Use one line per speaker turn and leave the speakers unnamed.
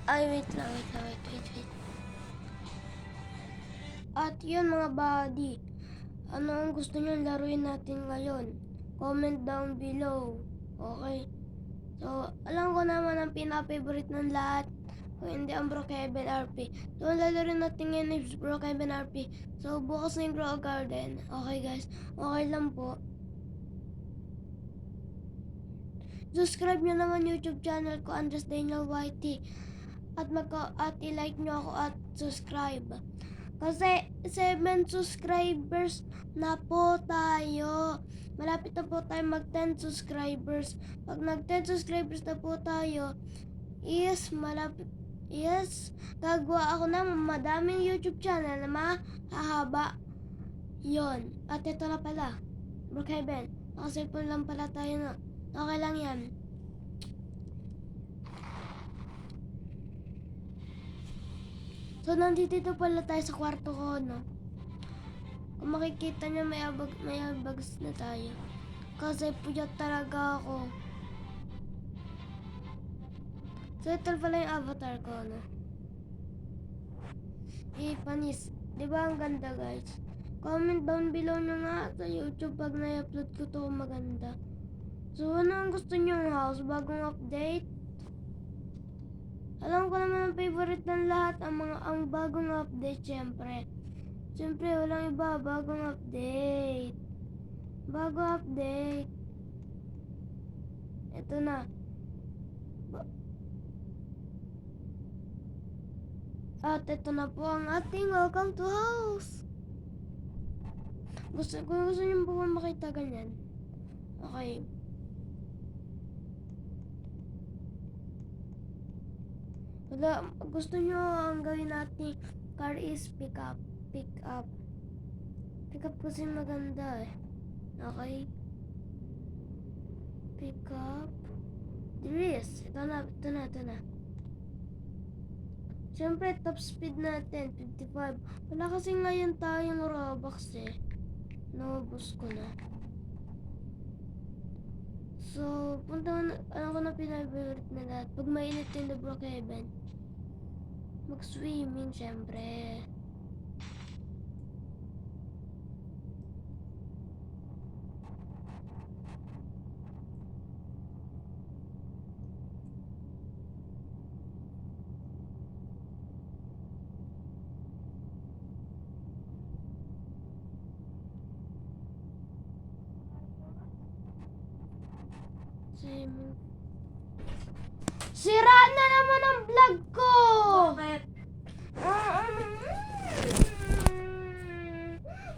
Ay, wait lang, wait. At yun mga buddy, ano ang gusto nyo laruin natin ngayon? Comment down below. Okay? So, alam ko naman ang pina-favorite ng lahat. Kung hindi ang Brookhaven RP. So, ang lalaroin natin ngayon is Brookhaven RP. So, bukas na yung Grow Garden. Okay guys? Okay lang po. Subscribe nyo naman YouTube channel ko, Andres Daniel YT. At i-like nyo ako at subscribe. Kasi 7 subscribers na po tayo. Malapit na po tayo mag 10 subscribers. Pag nag 10 subscribers na po tayo, gagawa ako ng madaming YouTube channel na mahahaba. Yon. At ito na pala, Brookhaven. Naka-cellphone lang pala tayo na. Okay lang yan. So, nandito pala tayo sa kwarto ko, no? Kung makikita nyo, may bags na tayo. Kasi puyat talaga ako. So, ito pala yung avatar ko, no? Panis. Diba ang ganda, guys? Comment down below nyo nga sa YouTube pag na-upload ko to maganda. So, ano ang gusto nyo ng house? Bagong update? Alam ko naman ang favorite ng lahat, ang bagong update, syempre. Syempre, walang iba, bagong update. Bagong update. Ito na. At ito na po ang ating welcome to house. Kung gusto nyo po makita ganyan. Okay. Gusto nyo ang gawin natin car is pick up. Pick up kasi maganda eh. Okay. Pick up. Dries. Ito na. Siyempre, top speed natin, 55. Wala kasi ngayon tayong Robux eh. Naubos ko na. So, alam ko na pinafavorite na lahat. Pag mainit yung The Brookhaven, mag-swimming, syempre. Sira na naman ang vlog ko!